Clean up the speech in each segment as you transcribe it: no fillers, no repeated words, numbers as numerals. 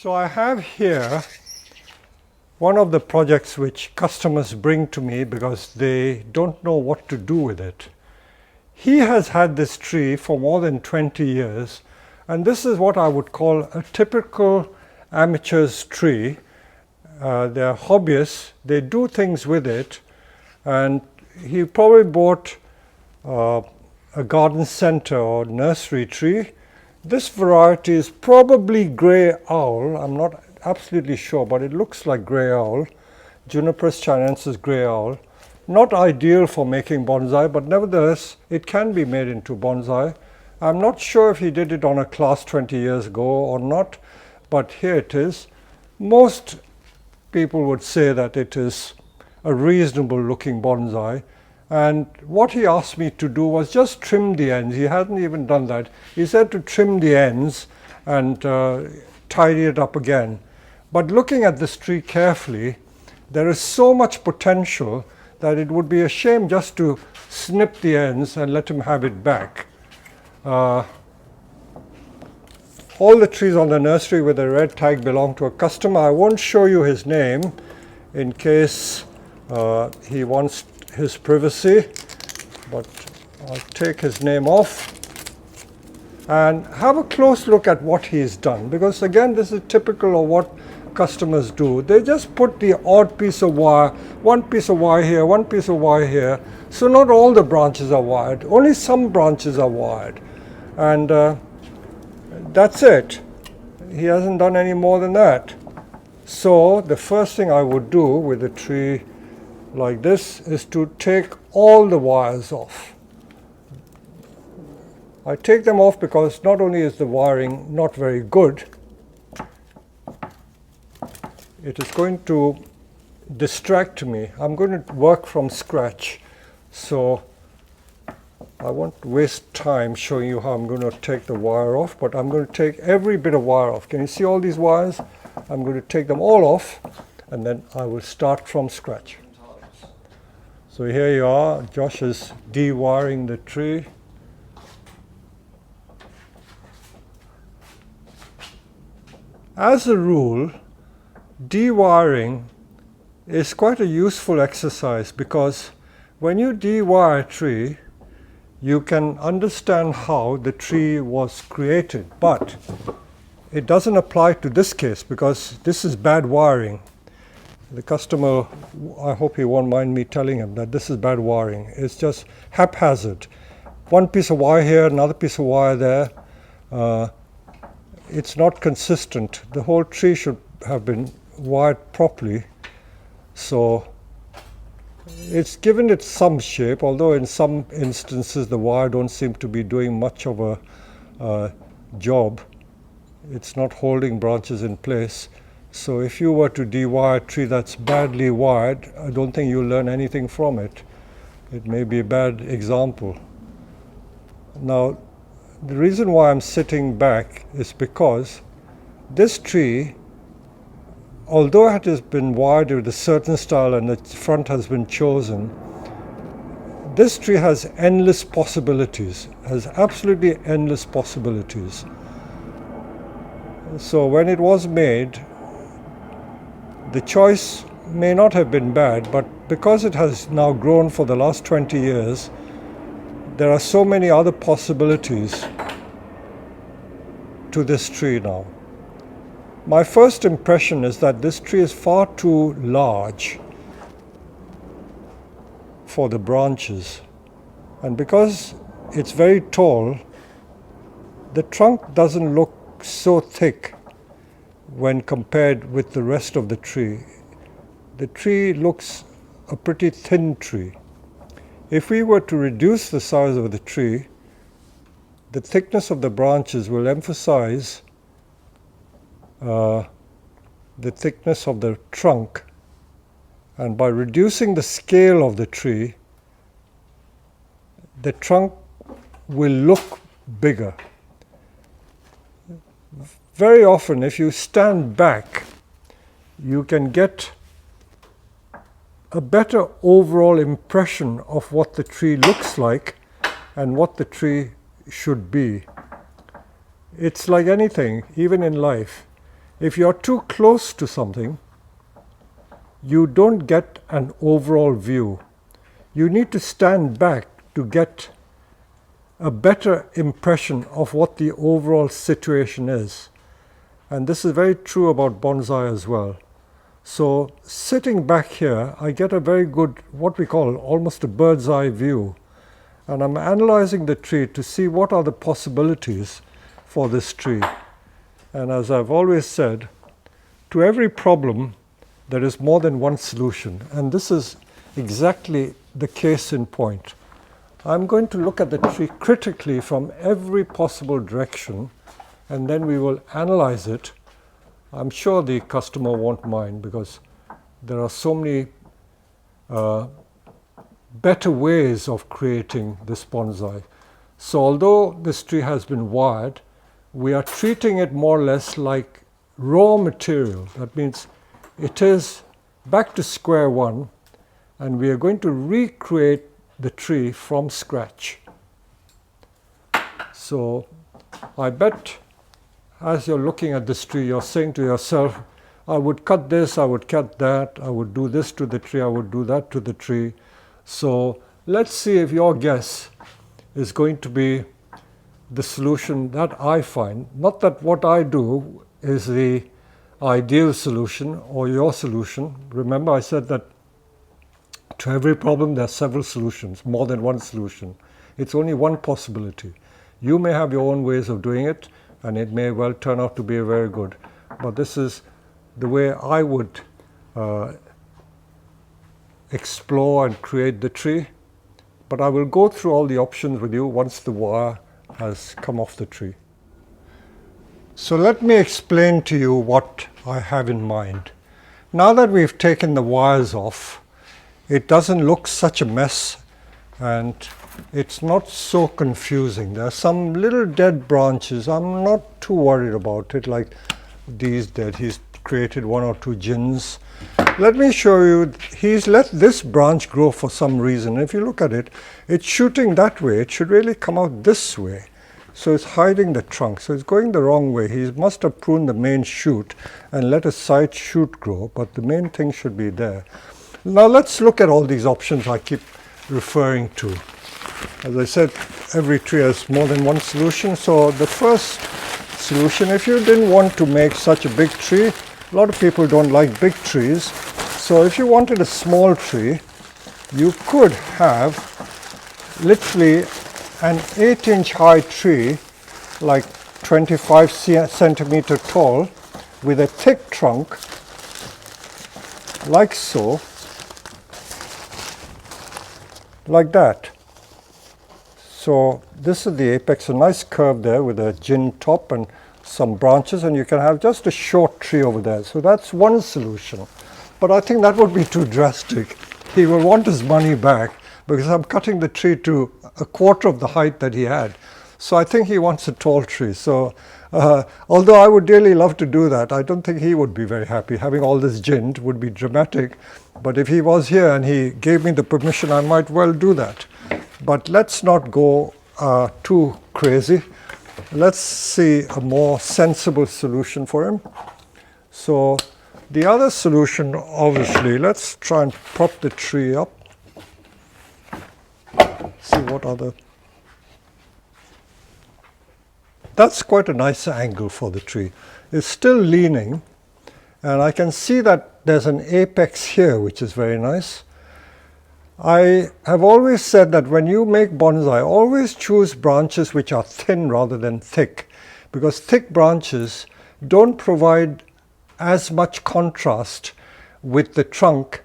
So I have here one of the projects which customers bring to me because they don't know what to do with it. He has had this tree for more than 20 years, and this is what I would call a typical amateur's tree. They're hobbyists, they do things with it, and he probably bought a garden center or nursery tree. This variety is probably grey owl. I'm not absolutely sure, but it looks like grey owl. Juniper chinensis grey owl. Not ideal for making bonsai, but nevertheless, it can be made into bonsai. I'm not sure if he did it on a class 20 years ago or not, but here it is. Most people would say that it is a reasonable looking bonsai. And what he asked me to do was just trim the ends. He hasn't even done that. He said to trim the ends and tidy it up again. But looking at this tree carefully, there is so much potential that it would be a shame just to snip the ends and let him have it back. All the trees on the nursery with a red tag belong to a customer. I won't show you his name in case he wants his privacy, but I'll take his name off and have a close look at what he's done, because again this is typical of what customers do. They just put the odd piece of wire, one piece of wire here, one piece of wire here, so not all the branches are wired, only some branches are wired, and that's it. He hasn't done any more than that. So the first thing I would do with a tree like this is to take all the wires off. I take them off because not only is the wiring not very good, it is going to distract me. I'm going to work from scratch, so I won't waste time showing you how I'm going to take the wire off, but I'm going to take every bit of wire off. Can you see all these wires? I'm going to take them all off, and then I will start from scratch. So here you are, Josh is de-wiring the tree. As a rule, de-wiring is quite a useful exercise, because when you de-wire a tree, you can understand how the tree was created, but it doesn't apply to this case because this is bad wiring. The customer, I hope he won't mind me telling him that this is bad wiring. It's just haphazard. One piece of wire here, another piece of wire there. It's not consistent. The whole tree should have been wired properly. So it's given it some shape, although in some instances the wire don't seem to be doing much of a job. It's not holding branches in place. So if you were to de-wire a tree that's badly wired, I don't think you'll learn anything from it. It may be a bad example. Now, the reason why I'm sitting back is because this tree, although it has been wired with a certain style and the front has been chosen, this tree has endless possibilities, has absolutely endless possibilities. So when it was made, the choice may not have been bad, but because it has now grown for the last 20 years, there are so many other possibilities to this tree now. My first impression is that this tree is far too large for the branches, and because it's very tall, the trunk doesn't look so thick when compared with the rest of the tree. The tree looks a pretty thin tree. If we were to reduce the size of the tree, the thickness of the branches will emphasize the thickness of the trunk, and by reducing the scale of the tree, the trunk will look bigger. Very often, if you stand back, you can get a better overall impression of what the tree looks like and what the tree should be. It's like anything, even in life. If you're too close to something, you don't get an overall view. You need to stand back to get a better impression of what the overall situation is. And this is very true about bonsai as well. So sitting back here, I get a very good, what we call almost a bird's eye view. And I'm analyzing the tree to see what are the possibilities for this tree. And as I've always said, to every problem, there is more than one solution. And this is exactly the case in point. I'm going to look at the tree critically from every possible direction, and then we will analyze it. I'm sure the customer won't mind because there are so many better ways of creating this bonsai. So although this tree has been wired, we are treating it more or less like raw material. That means it is back to square one, and we are going to recreate the tree from scratch. So I bet as you're looking at this tree, you're saying to yourself, I would cut this, I would cut that, I would do this to the tree, I would do that to the tree. So let's see if your guess is going to be the solution that I find. Not that what I do is the ideal solution or your solution. Remember, I said that to every problem there are several solutions, more than one solution. It's only one possibility. You may have your own ways of doing it, and it may well turn out to be very good. But this is the way I would explore and create the tree. But I will go through all the options with you once the wire has come off the tree. So let me explain to you what I have in mind. Now that we've taken the wires off, it doesn't look such a mess, and it's not so confusing. There are some little dead branches. I'm not too worried about it, like these dead. He's created one or two gins. Let me show you, he's let this branch grow for some reason. If you look at it, it's shooting that way. It should really come out this way. So it's hiding the trunk. So it's going the wrong way. He must have pruned the main shoot and let a side shoot grow, but the main thing should be there. Now let's look at all these options I keep referring to. As I said, every tree has more than one solution. So the first solution, if you didn't want to make such a big tree, a lot of people don't like big trees. So if you wanted a small tree, you could have literally an 8-inch high tree, like 25 centimeter tall, with a thick trunk, like so, like that. So this is the apex, a nice curve there with a gin top and some branches, and you can have just a short tree over there. So that's one solution. But I think that would be too drastic. He will want his money back because I'm cutting the tree to a quarter of the height that he had. So I think he wants a tall tree. So although I would really love to do that, I don't think he would be very happy. Having all this ginned would be dramatic. But if he was here and he gave me the permission, I might well do that. But let's not go too crazy. Let's see a more sensible solution for him. So the other solution, obviously, let's try and prop the tree up. See what other... That's quite a nice angle for the tree. It's still leaning, and I can see that there's an apex here, which is very nice. I have always said that when you make bonsai, always choose branches which are thin rather than thick, because thick branches don't provide as much contrast with the trunk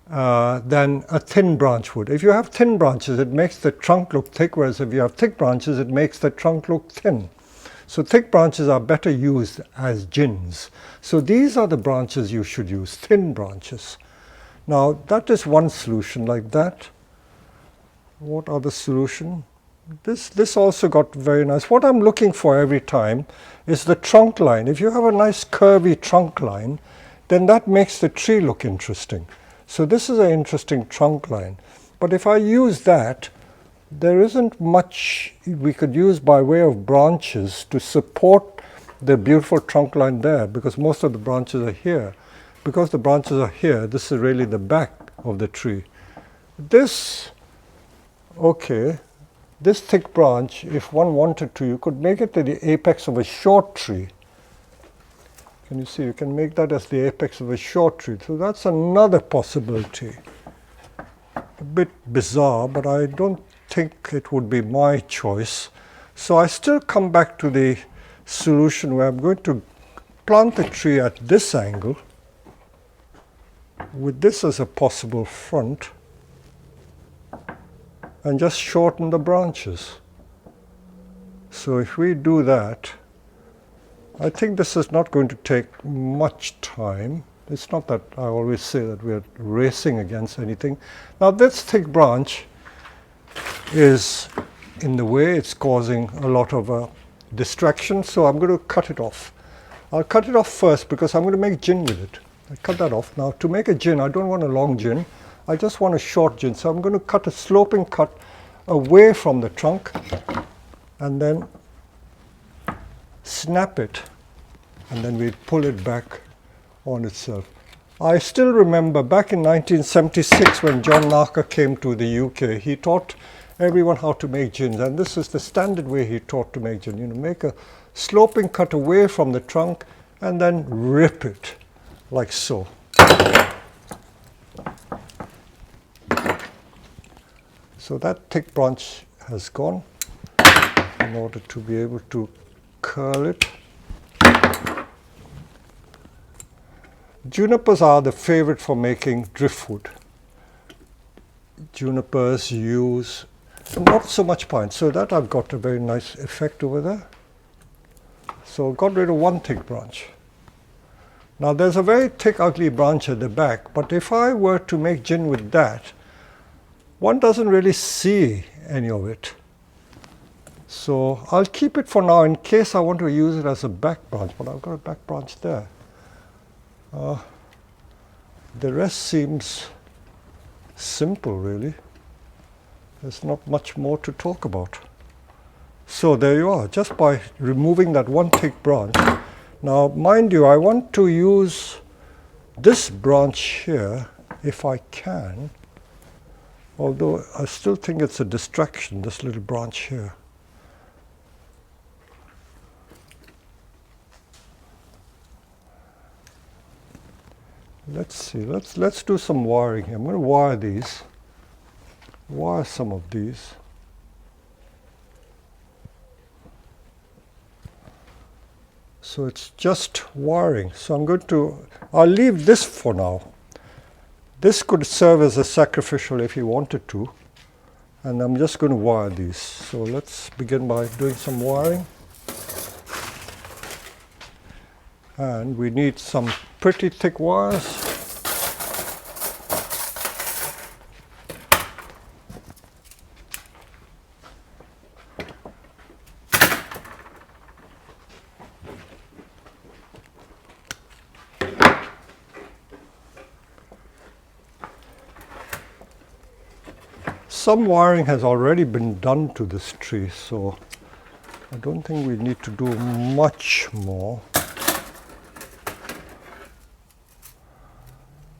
than a thin branch would. If you have thin branches, it makes the trunk look thick, whereas if you have thick branches, it makes the trunk look thin. So thick branches are better used as gins. So these are the branches you should use, thin branches. Now that is one solution like that. What other solution? This also got very nice. What I'm looking for every time is the trunk line. If you have a nice curvy trunk line, then that makes the tree look interesting. So this is an interesting trunk line. But if I use that, there isn't much we could use by way of branches to support the beautiful trunk line there because most of the branches are here. Because the branches are here, this is really the back of the tree. This, okay, this thick branch, if one wanted to, you could make it the apex of a short tree. Can you see? You can make that as the apex of a short tree. So that's another possibility. A bit bizarre, but I don't think it would be my choice. So I still come back to the solution where I'm going to plant the tree at this angle with this as a possible front and just shorten the branches. So if we do that, I think this is not going to take much time. It's not that I always say that we're racing against anything. Now this thick branch is in the way, it's causing a lot of distraction, so I'm going to cut it off. I'll cut it off first because I'm going to make gin with it. I cut that off. Now to make a gin, I don't want a long gin, I just want a short gin. So I'm going to cut a sloping cut away from the trunk and then snap it, and then we pull it back on itself. I still remember back in 1976 when John Narker came to the UK, he taught everyone how to make gins, and this is the standard way he taught to make gin. You know, make a sloping cut away from the trunk and then rip it like so. So that thick branch has gone in order to be able to curl it. Junipers are the favorite for making driftwood. Junipers use not so much pine, so that I've got a very nice effect over there. So got rid of one thick branch. Now there's a very thick ugly branch at the back, but if I were to make gin with that, one doesn't really see any of it. So I'll keep it for now in case I want to use it as a back branch, but I've got a back branch there. The rest seems simple, really. There's not much more to talk about. So there you are, just by removing that one thick branch. Now, mind you, I want to use this branch here if I can, although I still think it's a distraction, this little branch here. Let's see, let's do some wiring here. I'm going to wire these, wire some of these. So it's just wiring. So I'm going to, I'll leave this for now. This could serve as a sacrificial if you wanted to. And I'm just going to wire these. So let's begin by doing some wiring. And we need some pretty thick wires. Some wiring has already been done to this tree, so I don't think we need to do much more.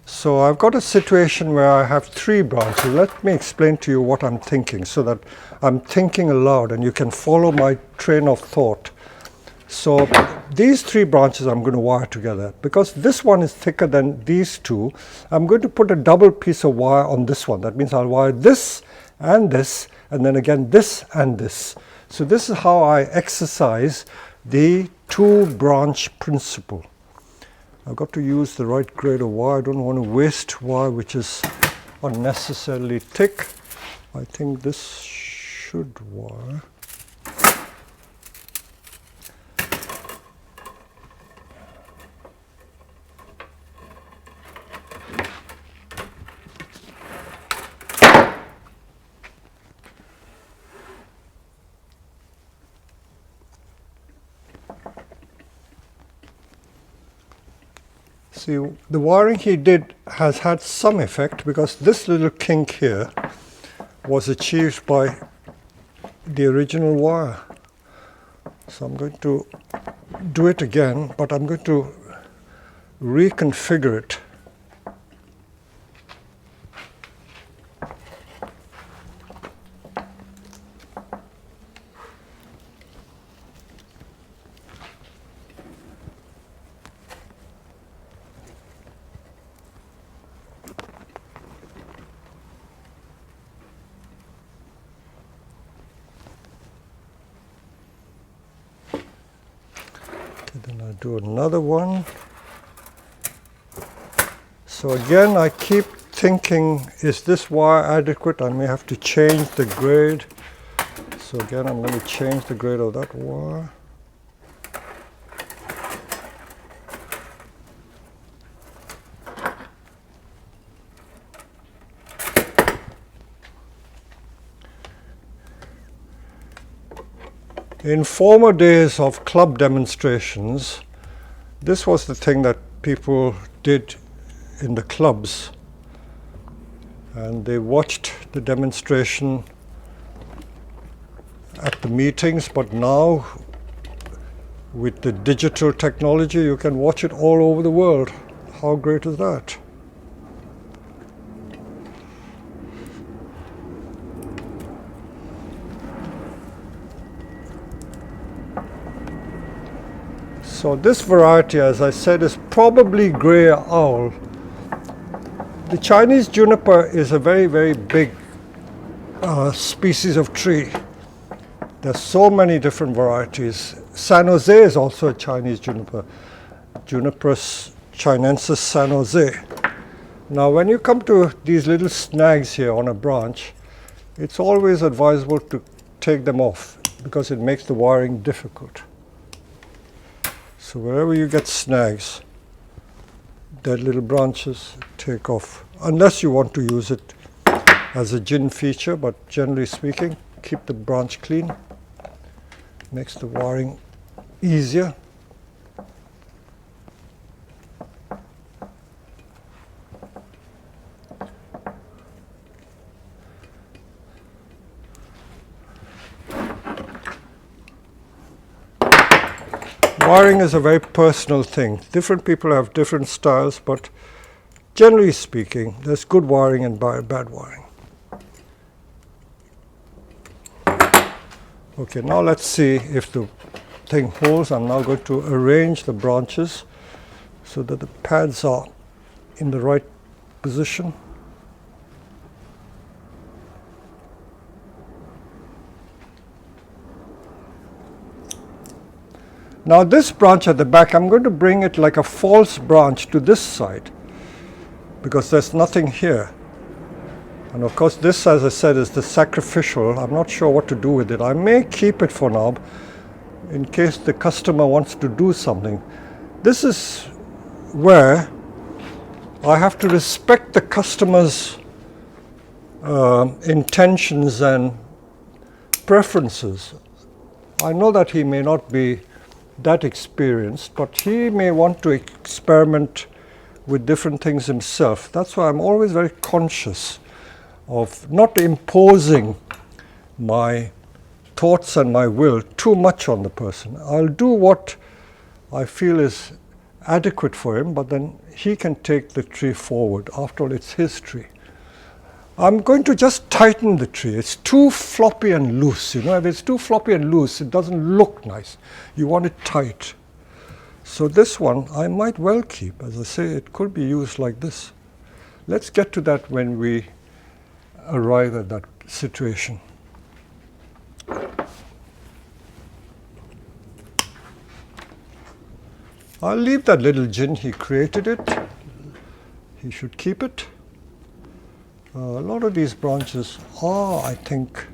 So I've got a situation where I have three branches. Let me explain to you what I'm thinking so that I'm thinking aloud and you can follow my train of thought. So these three branches I'm going to wire together. Because this one is thicker than these two, I'm going to put a double piece of wire on this one. That means I'll wire this, and then again this and this. So this is how I exercise the two branch principle. I've got to use the right grade of wire. I don't want to waste wire which is unnecessarily thick. I think this should wire. See, the wiring he did has had some effect because this little kink here was achieved by the original wire. So I'm going to do it again, but I'm going to reconfigure it. Then I'll do another one. So again, I keep thinking, is this wire adequate? I may have to change the grade. So again, I'm going to change the grade of that wire. In former days of club demonstrations, this was the thing that people did in the clubs, and they watched the demonstration at the meetings, but now with the digital technology you can watch it all over the world. How great is that? So this variety, as I said, is probably grey owl. The Chinese juniper is a very, very big species of tree. There's so many different varieties. San Jose is also a Chinese juniper. Juniper chinensis San Jose. Now when you come to these little snags here on a branch, it's always advisable to take them off because it makes the wiring difficult. So wherever you get snags, dead little branches, take off. Unless you want to use it as a gin feature, but generally speaking, keep the branch clean. Makes the wiring easier. Wiring is a very personal thing. Different people have different styles, but generally speaking, there's good wiring and bad wiring. Okay, now let's see if the thing holds. I'm now going to arrange the branches so that the pads are in the right position. Now this branch at the back, I'm going to bring it like a false branch to this side because there's nothing here. And of course this, as I said, is the sacrificial. I'm not sure what to do with it. I may keep it for now in case the customer wants to do something. This is where I have to respect the customer's intentions and preferences. I know that he may not be that experienced, but he may want to experiment with different things himself. That's why I'm always very conscious of not imposing my thoughts and my will too much on the person. I'll do what I feel is adequate for him, but then he can take the tree forward. After all, it's his tree. I'm going to just tighten the tree. It's too floppy and loose. You know, if it's too floppy and loose, it doesn't look nice. You want it tight. So this one I might well keep. As I say, it could be used like this. Let's get to that when we arrive at that situation. I'll leave that little gin. He created it. He should keep it. A lot of these branches are, I think,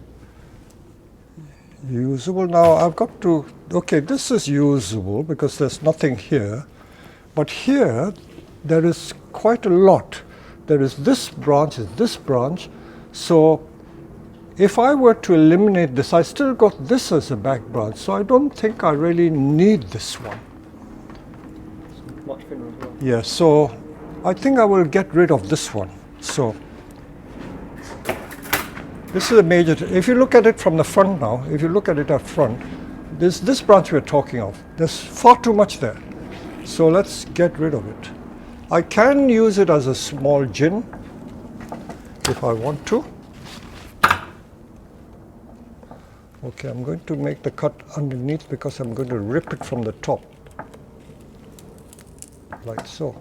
usable. Now I've got to, okay, this is usable because there's nothing here. But here, there is quite a lot. There is this branch, So if I were to eliminate this, I still got this as a back branch. So I don't think I really need this one. It's much thinner as well. Yeah, so I think I will get rid of this one. So this is a major, if you look at it from the front now, if you look at it up front, this branch we're talking of, there's far too much there. So let's get rid of it. I can use it as a small gin if I want to. Okay, I'm going to make the cut underneath because I'm going to rip it from the top, like so.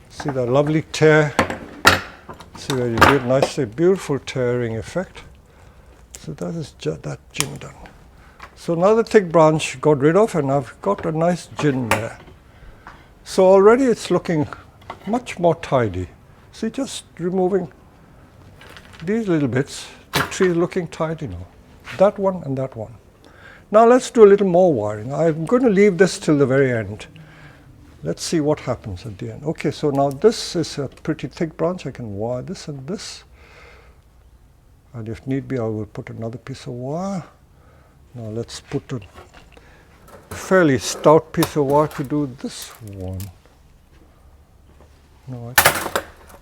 See that lovely tear? See where you get nicely, beautiful tearing effect. So that is that gin done. So now the thick branch got rid of, and I've got a nice gin there. So already it's looking much more tidy. See, just removing these little bits, the tree is looking tidy now. That one and that one. Now let's do a little more wiring. I'm going to leave this till the very end. Let's see what happens at the end. Okay, so now this is a pretty thick branch. I can wire this and this. And if need be, I will put another piece of wire. Now let's put a fairly stout piece of wire to do this one. No,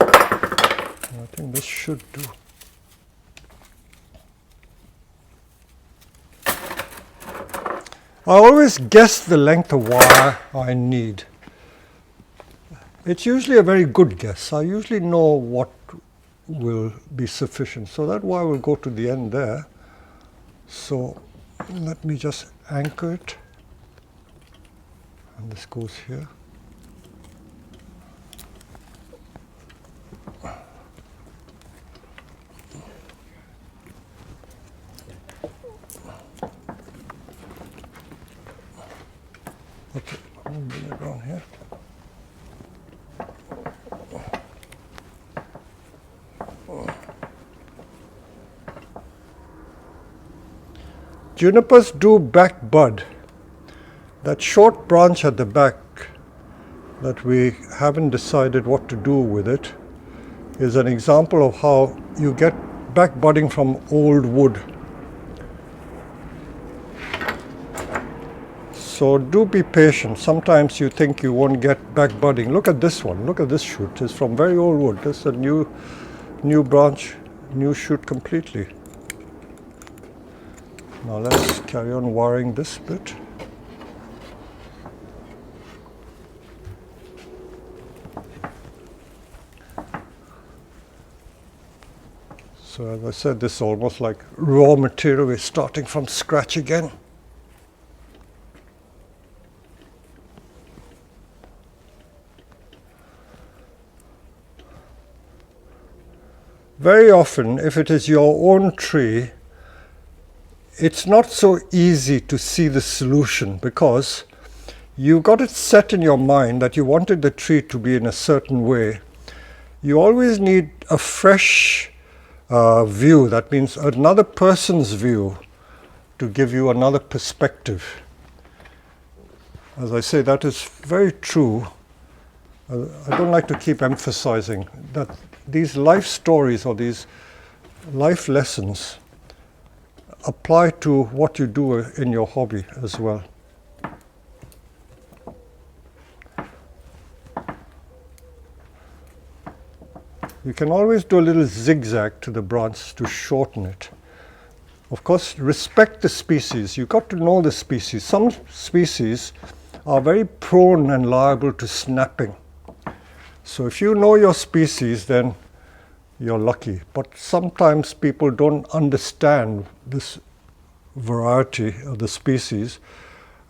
I think this should do. I always guess the length of wire I need. It's usually a very good guess. I usually know what will be sufficient. So that wire will go to the end there. So let me just anchor it. And this goes here. Okay, I'll bring it around here. Junipers do back bud. That short branch at the back that we haven't decided what to do with it is an example of how you get back budding from old wood. So do be patient. Sometimes you think you won't get back budding. Look at this one. Look at this shoot. It's from very old wood. This is a new branch, new shoot completely. Now let's carry on wiring this bit. So as I said, this is almost like raw material. We're starting from scratch again. Very often, if it is your own tree, it's not so easy to see the solution because you've got it set in your mind that you wanted the tree to be in a certain way. You always need a fresh view, that means another person's view, to give you another perspective. As I say, that is very true. I don't like to keep emphasizing that these life stories or these life lessons apply to what you do in your hobby as well. You can always do a little zigzag to the branch to shorten it. Of course, respect the species. You've got to know the species. Some species are very prone and liable to snapping. So if you know your species, then you're lucky. But sometimes people don't understand this variety of the species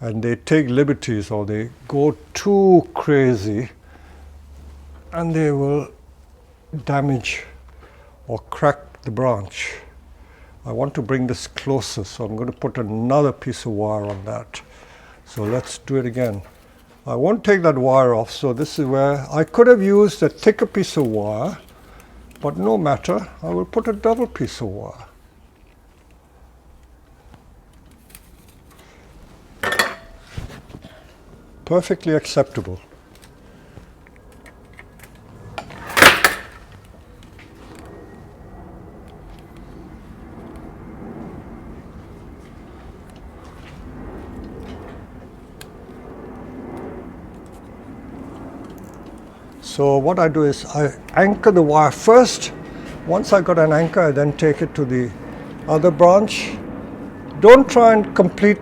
and they take liberties or they go too crazy and they will damage or crack the branch. I want to bring this closer, so I'm going to put another piece of wire on that. So let's do it again. I won't take that wire off, so this is where I could have used a thicker piece of wire, but no matter, I will put a double piece of wire. Perfectly acceptable. So what I do is I anchor the wire first. Once I got an anchor, I then take it to the other branch. Don't try and complete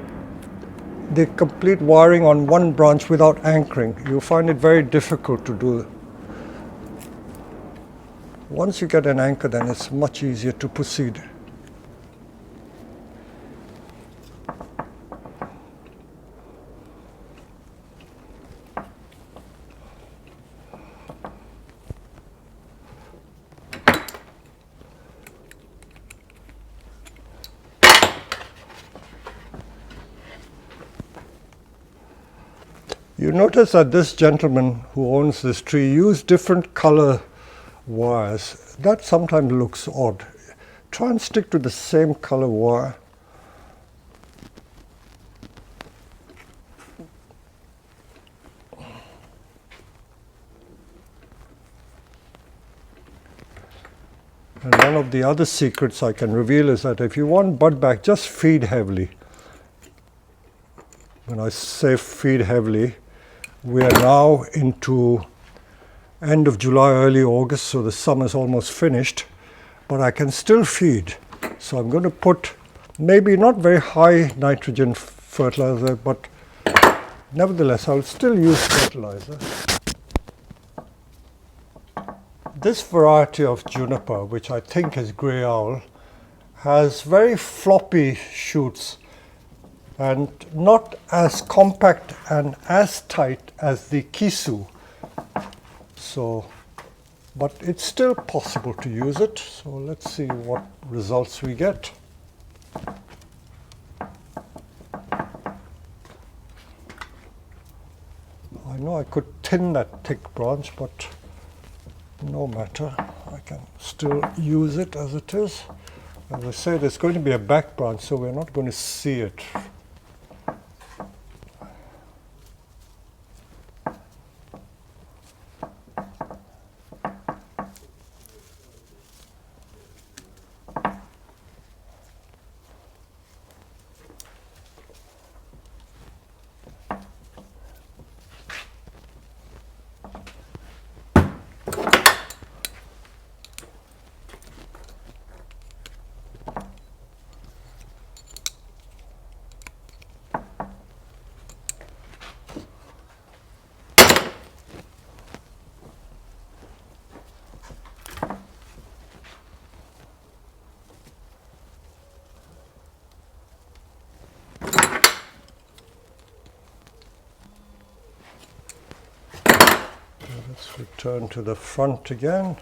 the complete wiring on one branch without anchoring. You'll find it very difficult to do. Once you get an anchor, then it's much easier to proceed. You notice that this gentleman who owns this tree used different color wires. That sometimes looks odd. Try and stick to the same color wire. And one of the other secrets I can reveal is that if you want bud back, just feed heavily. When I say feed heavily, we are now into end of July, early August, so the summer's almost finished, but I can still feed. So I'm going to put maybe not very high nitrogen fertilizer, but nevertheless I'll still use fertilizer. This variety of juniper, which I think is grey owl, has very floppy shoots and not as compact and as tight as the kisu. So, but it's still possible to use it. So let's see what results we get. I know I could thin that thick branch, but no matter. I can still use it as it is. As I say, there's going to be a back branch, so we're not going to see it. Let's return to the front again.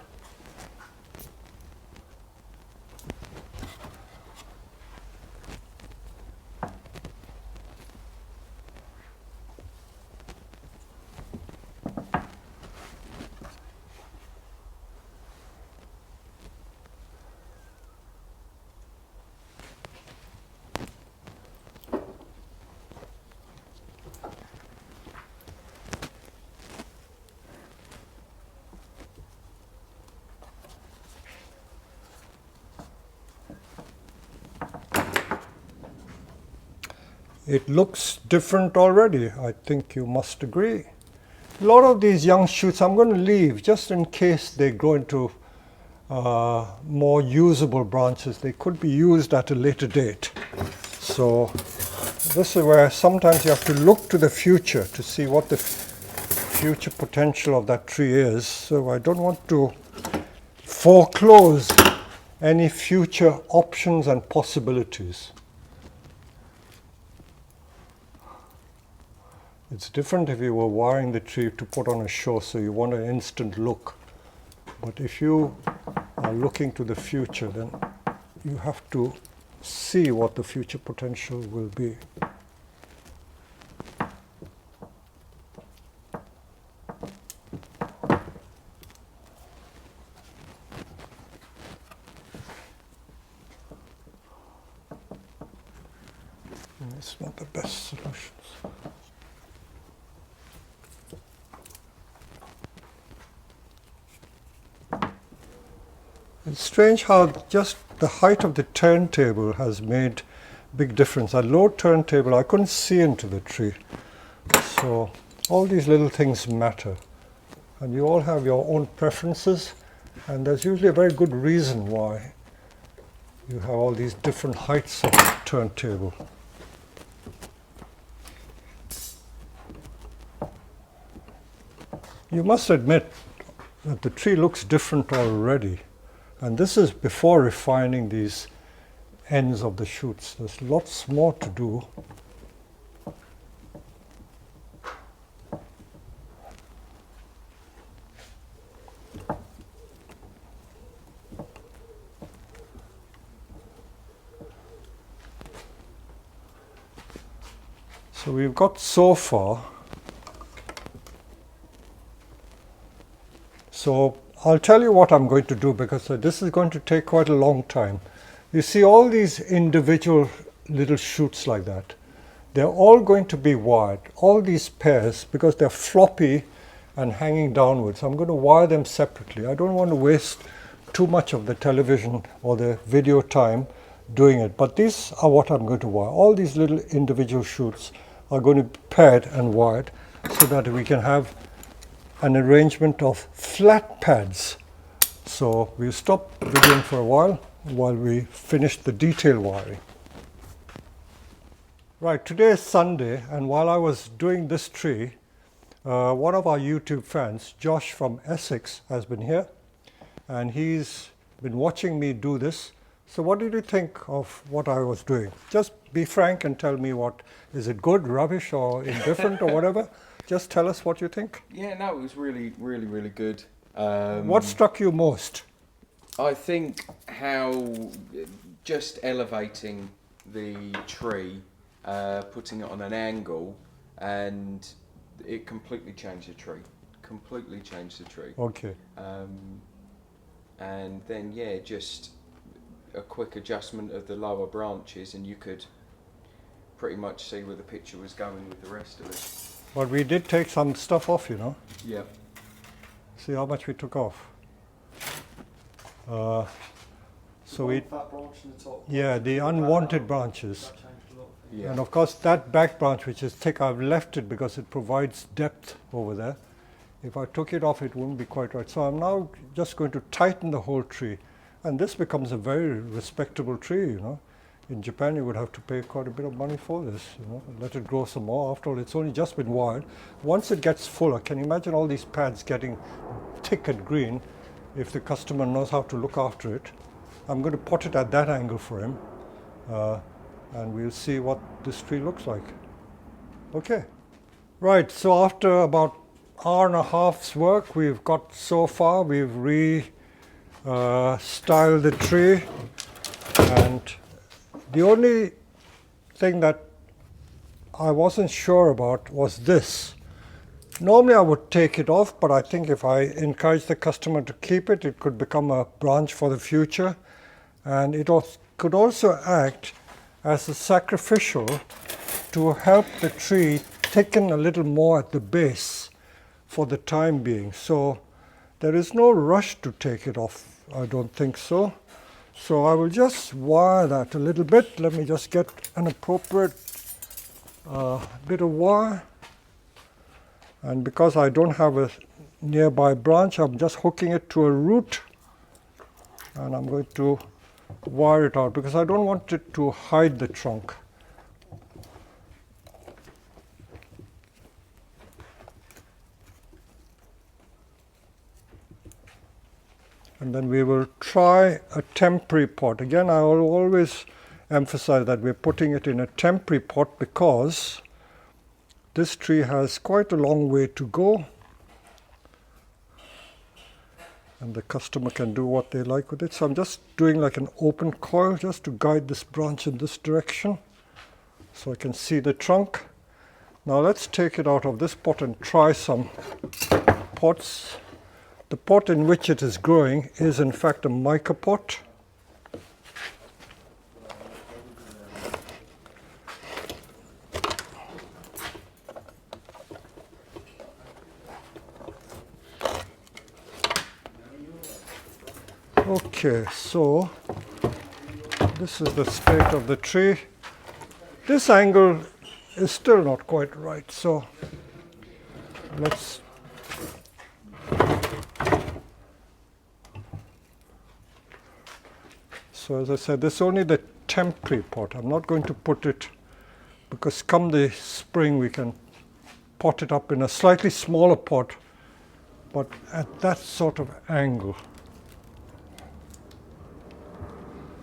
It looks different already, I think you must agree. A lot of these young shoots I'm going to leave just in case they grow into more usable branches. They could be used at a later date. So this is where sometimes you have to look to the future to see what the future potential of that tree is. So I don't want to foreclose any future options and possibilities. It's different if you were wiring the tree to put on a show, so you want an instant look. But if you are looking to the future, then you have to see what the future potential will be. It's not the best solutions. It's strange how just the height of the turntable has made a big difference. At low turntable, I couldn't see into the tree. So all these little things matter. And you all have your own preferences, and there's usually a very good reason why you have all these different heights of the turntable. You must admit that the tree looks different already, and this is before refining these ends of the shoots. There's lots more to do. So we've got so far. So I'll tell you what I'm going to do, because this is going to take quite a long time. You see all these individual little shoots like that. They're all going to be wired, all these pairs, because they're floppy and hanging downwards. I'm going to wire them separately. I don't want to waste too much of the television or the video time doing it. But these are what I'm going to wire. All these little individual shoots are going to be paired and wired so that we can have an arrangement of flat pads. So we'll stop videoing for a while we finish the detail wiring. Right, today is Sunday, and while I was doing this tree, one of our YouTube fans, Josh from Essex, has been here, and he's been watching me do this. So what did you think of what I was doing? Just be frank and tell me what, is it good, rubbish, or indifferent, or whatever? Just tell us what you think. Yeah, no, it was really, really, really good. What struck you most? I think how just elevating the tree, putting it on an angle, and it completely changed the tree. Completely changed the tree. Okay. And then, yeah, just a quick adjustment of the lower branches, and you could pretty much see where the picture was going with the rest of it. But we did take some stuff off, you know. Yeah. See how much we took off. So we, Fat branch in the top. yeah, the unwanted branches. That changed a lot. Yeah. And of course that back branch, which is thick, I've left it because it provides depth over there. If I took it off, it wouldn't be quite right. So I'm now just going to tighten the whole tree. And this becomes a very respectable tree, you know. In Japan, you would have to pay quite a bit of money for this, you know, let it grow some more. After all, it's only just been wired. Once it gets fuller, can you imagine all these pads getting thick and green if the customer knows how to look after it? I'm going to pot it at that angle for him, and we'll see what this tree looks like. Okay. Right, so after about hour and a half's work, we've got so far, we've styled the tree, and the only thing that I wasn't sure about was this. Normally I would take it off, but I think if I encourage the customer to keep it, it could become a branch for the future. And it could also act as a sacrificial to help the tree thicken a little more at the base for the time being. So there is no rush to take it off, I don't think so. So I will just wire that a little bit. Let me just get an appropriate bit of wire. And because I don't have a nearby branch, I'm just hooking it to a root. And I'm going to wire it out because I don't want it to hide the trunk. And then we will try a temporary pot. Again, I will always emphasize that we're putting it in a temporary pot because this tree has quite a long way to go. And the customer can do what they like with it. So I'm just doing like an open coil just to guide this branch in this direction so I can see the trunk. Now let's take it out of this pot and try some pots. The pot in which it is growing is in fact a mica pot. Okay, so this is the state of the tree. This angle is still not quite right, so let's So as I said, this is only the temporary pot. I'm not going to put it, because come the spring we can pot it up in a slightly smaller pot, but at that sort of angle.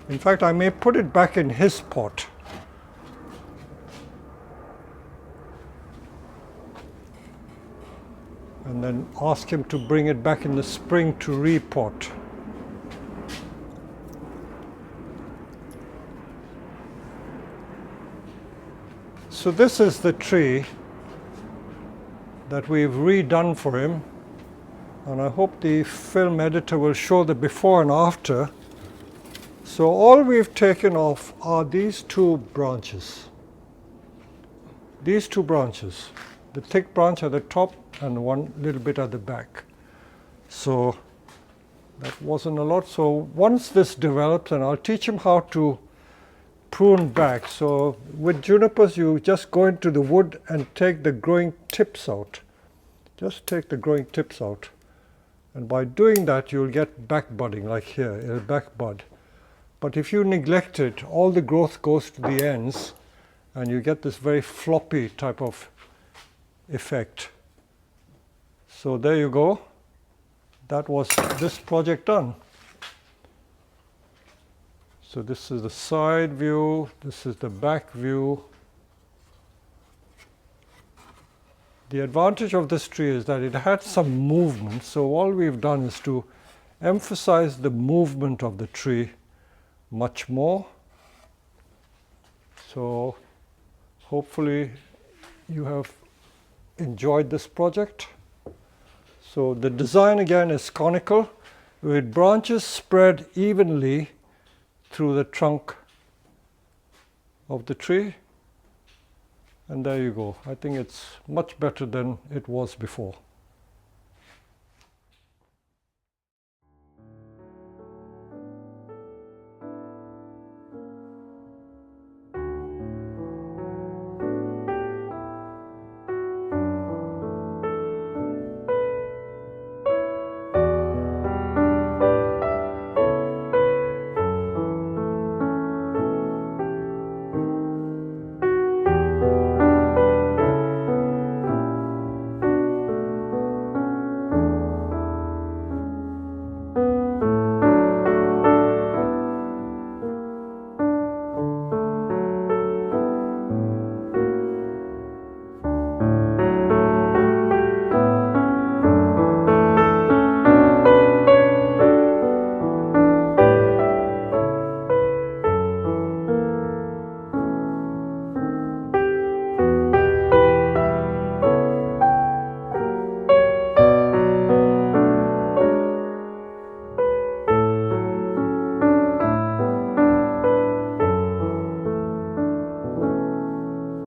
In fact, I may put it back in his pot. And then ask him to bring it back in the spring to repot. So this is the tree that we've redone for him, and I hope the film editor will show the before and after. So all we've taken off are these two branches. These two branches, the thick branch at the top and one little bit at the back. So that wasn't a lot. So once this develops, and I'll teach him how to prune back. So with junipers, you just go into the wood and take the growing tips out. Just take the growing tips out. And by doing that, you'll get back budding, like here, it'll back bud. But if you neglect it, all the growth goes to the ends, and you get this very floppy type of effect. So there you go. That was this project done. So this is the side view, this is the back view. The advantage of this tree is that it had some movement, so all we've done is to emphasize the movement of the tree much more. So hopefully you have enjoyed this project. So the design again is conical with branches spread evenly through the trunk of the tree, and there you go. I think it's much better than it was before.